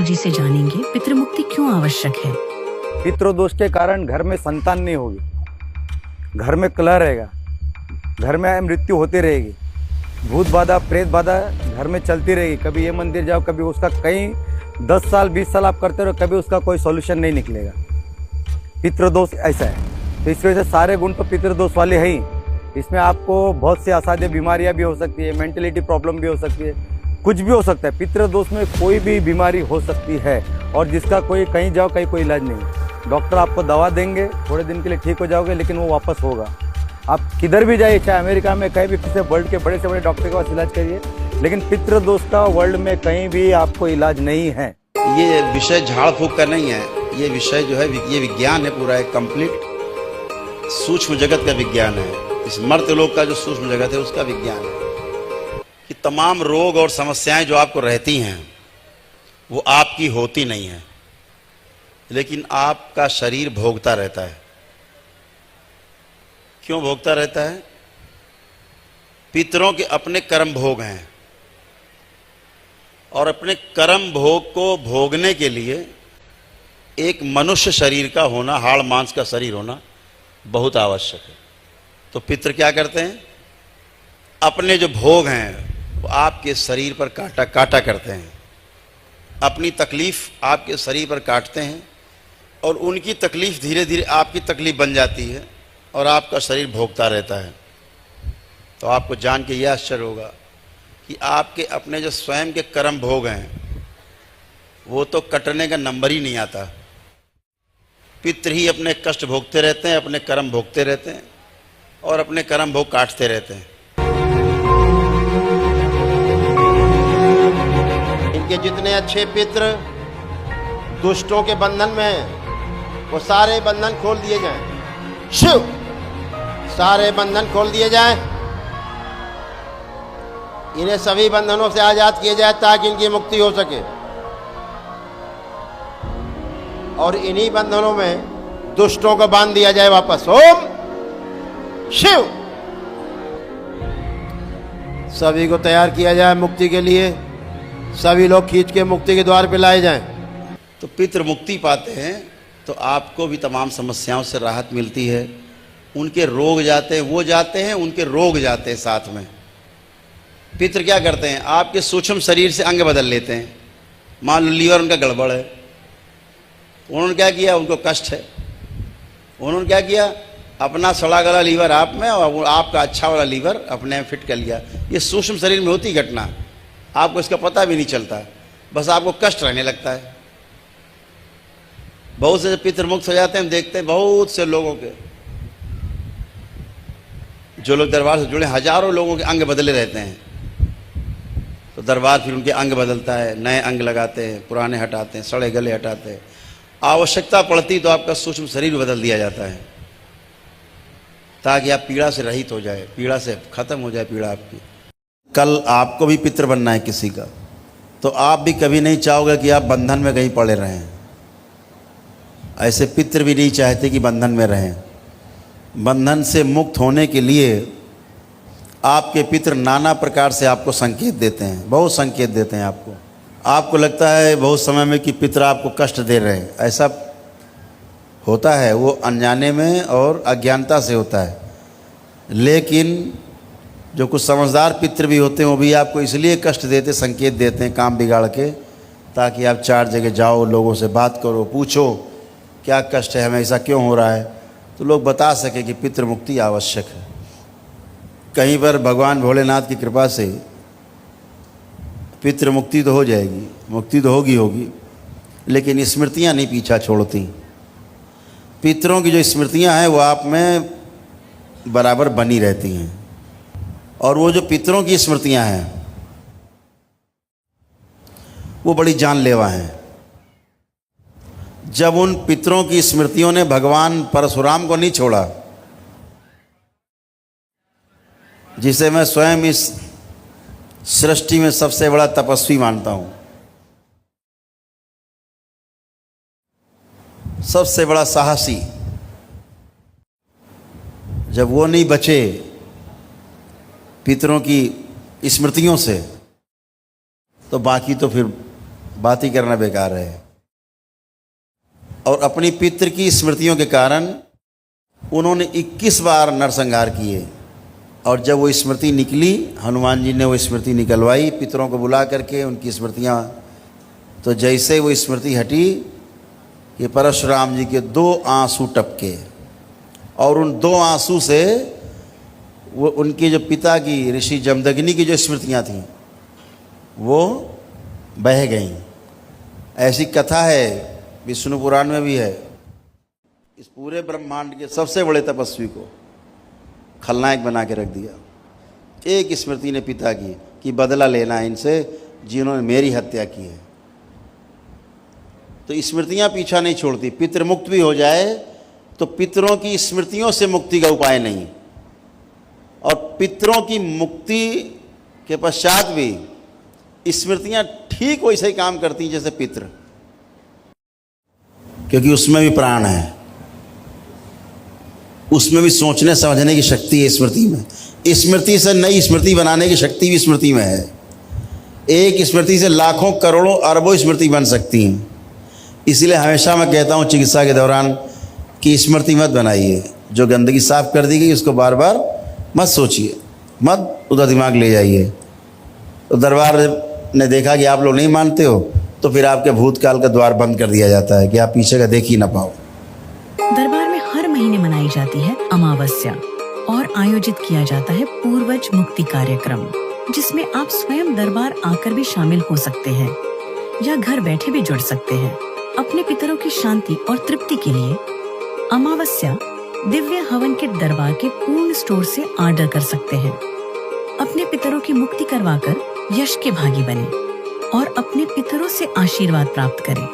जी से जानेंगे पितृमुक्ति क्यों आवश्यक है। पितृदोष के कारण घर में संतान नहीं होगी, घर में कलह रहेगा, घर में मृत्यु होती रहेगी, भूत बाधा प्रेत बाधा घर में चलती रहेगी। कभी ये मंदिर जाओ, कभी उसका, कहीं 10 साल 20 साल आप करते रहो, कभी उसका कोई सॉल्यूशन नहीं निकलेगा। पितृदोष ऐसा है, तो इस वजह से सारे गुण तो पितृदोष वाले हैं ही। इसमें आपको बहुत सी असाध्य बीमारियां भी हो सकती है, मेंटलिटी प्रॉब्लम भी हो सकती है, कुछ भी हो सकता है। पितृदोष में कोई भी बीमारी हो सकती है और जिसका कोई, कहीं जाओ कहीं कोई इलाज नहीं। डॉक्टर आपको दवा देंगे, थोड़े दिन के लिए ठीक हो जाओगे, लेकिन वो वापस होगा। आप किधर भी जाइए, चाहे अमेरिका में, कहीं भी, किसी वर्ल्ड के बड़े से बड़े डॉक्टर के पास इलाज करिए, लेकिन पितृदोष का वर्ल्ड में कहीं भी आपको इलाज नहीं है। ये विषय झाड़ फूक का नहीं है, ये विषय जो है ये विज्ञान है, पूरा एक कंप्लीट सूक्ष्म जगत का विज्ञान है। इस मर्त्यलोक का जो सूक्ष्म जगत है उसका विज्ञान है कि तमाम रोग और समस्याएं जो आपको रहती हैं वो आपकी होती नहीं है, लेकिन आपका शरीर भोगता रहता है। क्यों भोगता रहता है? पितरों के अपने कर्म भोग हैं और अपने कर्म भोग को भोगने के लिए एक मनुष्य शरीर का होना, हाड़ मांस का शरीर होना बहुत आवश्यक है। तो पितर क्या करते हैं? अपने जो भोग हैं वो आपके शरीर पर काटा काटा करते हैं, अपनी तकलीफ आपके शरीर पर काटते हैं और उनकी तकलीफ धीरे धीरे आपकी तकलीफ बन जाती है और आपका शरीर भोगता रहता है। तो आपको जान के यह आश्चर्य होगा कि आपके अपने जो स्वयं के कर्म भोग हैं वो तो कटने का नंबर ही नहीं आता। पितृ ही अपने कष्ट भोगते रहते हैं, अपने कर्म भोगते रहते हैं और अपने कर्म भोग काटते रहते हैं। इनके जितने अच्छे पितृ दुष्टों के बंधन में हैं, वो सारे बंधन खोल दिए जाएं। शिव, सारे बंधन खोल दिए जाएं, इन्हें सभी बंधनों से आजाद किया जाए ताकि इनकी मुक्ति हो सके। और इन्हीं बंधनों में दुष्टों को बांध दिया जाए वापस। ओम शिव। सभी को तैयार किया जाए मुक्ति के लिए, सभी लोग खींच के मुक्ति के द्वार पे लाए जाएं। तो पितृ मुक्ति पाते हैं तो आपको भी तमाम समस्याओं से राहत मिलती है। उनके रोग जाते हैं, वो जाते हैं, उनके रोग जाते हैं साथ में। पितृ क्या करते हैं? आपके सूक्ष्म शरीर से अंग बदल लेते हैं। मान लो लीवर उनका गड़बड़ है, उन्होंने क्या किया? उनको कष्ट है, उन्होंने क्या किया? अपना सड़ा गला लीवर आप में और आपका अच्छा वाला लीवर अपने में फिट कर लिया। ये सूक्ष्म शरीर में होती घटना, आपको इसका पता भी नहीं चलता, बस आपको कष्ट रहने लगता है। बहुत से पितृ मुक्त हो जाते हैं, हम देखते हैं बहुत से लोगों के, जो लोग दरबार से जुड़े, हजारों लोगों के अंग बदले रहते हैं। तो दरबार फिर उनके अंग बदलता है, नए अंग लगाते हैं, पुराने हटाते हैं, सड़े गले हटाते हैं। आवश्यकता पड़ती तो आपका सूक्ष्म शरीर बदल दिया जाता है ताकि आप पीड़ा से रहित हो जाए, पीड़ा से खत्म हो जाए पीड़ा आपकी। कल आपको भी पितृ बनना है किसी का, तो आप भी कभी नहीं चाहोगे कि आप बंधन में कहीं पड़े रहें। ऐसे पितृ भी नहीं चाहते कि बंधन में रहें। बंधन से मुक्त होने के लिए आपके पितृ नाना प्रकार से आपको संकेत देते हैं, बहुत संकेत देते हैं आपको। आपको लगता है बहुत समय में कि पितृ आपको कष्ट दे रहे हैं, ऐसा होता है, वो अनजाने में और अज्ञानता से होता है। लेकिन जो कुछ समझदार पितृ भी होते हैं वो भी आपको इसलिए कष्ट देते, संकेत देते हैं काम बिगाड़ के, ताकि आप 4 जगह जाओ, लोगों से बात करो, पूछो क्या कष्ट है, हमें ऐसा क्यों हो रहा है, तो लोग बता सके कि पितृ मुक्ति आवश्यक है। कहीं पर भगवान भोलेनाथ की कृपा से पितृ मुक्ति तो हो जाएगी, मुक्ति तो होगी, लेकिन स्मृतियाँ नहीं पीछा छोड़ती। पितरों की जो स्मृतियाँ हैं वो आप में बराबर बनी रहती हैं। और वो जो पितरों की स्मृतियाँ हैं वो बड़ी जानलेवा हैं। जब उन पितरों की स्मृतियों ने भगवान परशुराम को नहीं छोड़ा, जिसे मैं स्वयं इस सृष्टि में सबसे बड़ा तपस्वी मानता हूँ, सबसे बड़ा साहसी, जब वो नहीं बचे पितरों की स्मृतियों से, तो बाकी तो फिर बात ही करना बेकार है। और अपनी पितृ की स्मृतियों के कारण उन्होंने 21 बार नरसंहार किए, और जब वो स्मृति निकली, हनुमान जी ने वो स्मृति निकलवाई पितरों को बुला करके, उनकी स्मृतियाँ, तो जैसे वो स्मृति हटी कि परशुराम जी के 2 आंसू टपके, और उन 2 आंसू से वो उनके जो पिता की ऋषि जमदग्नि की जो स्मृतियाँ थीं वो बह गईं। ऐसी कथा है, विष्णु पुराण में भी है। इस पूरे ब्रह्मांड के सबसे बड़े तपस्वी को खलनायक बना के रख दिया। एक स्मृति ने पिता की कि बदला लेना है इनसे जिन्होंने मेरी हत्या की है। तो स्मृतियां पीछा नहीं छोड़ती। पितृ मुक्त भी हो जाए तो पितरों की स्मृतियों से मुक्ति का उपाय नहीं, और पितरों की मुक्ति के पश्चात भी स्मृतियां ठीक वैसे ही काम करती जैसे पितृ, क्योंकि उसमें भी प्राण है, उसमें भी सोचने समझने की शक्ति है स्मृति में। स्मृति से नई स्मृति बनाने की शक्ति भी स्मृति में है। एक स्मृति से लाखों करोड़ों अरबों स्मृति बन सकती हैं। इसलिए हमेशा मैं कहता हूँ चिकित्सा के दौरान कि स्मृति मत बनाइए। जो गंदगी साफ कर दी गई उसको बार बार मत सोचिए, मत उधर दिमाग ले जाइए। तो दरबार ने देखा कि आप लोग नहीं मानते हो, तो फिर आपके भूतकाल का द्वार बंद कर दिया जाता है कि आप पीछे का देख ही ना पाओ। दरबार में हर महीने मनाई जाती है अमावस्या और आयोजित किया जाता है पूर्वज मुक्ति कार्यक्रम, जिसमें आप स्वयं दरबार आकर भी शामिल हो सकते हैं या घर बैठे भी जुड़ सकते हैं। अपने पितरों की शांति और तृप्ति के लिए अमावस्या दिव्य हवन के दरबार के पूर्ण स्टोर से ऑर्डर कर सकते हैं। अपने पितरों की मुक्ति करवाकर यश के भागी बने और अपने पितरों से आशीर्वाद प्राप्त करें।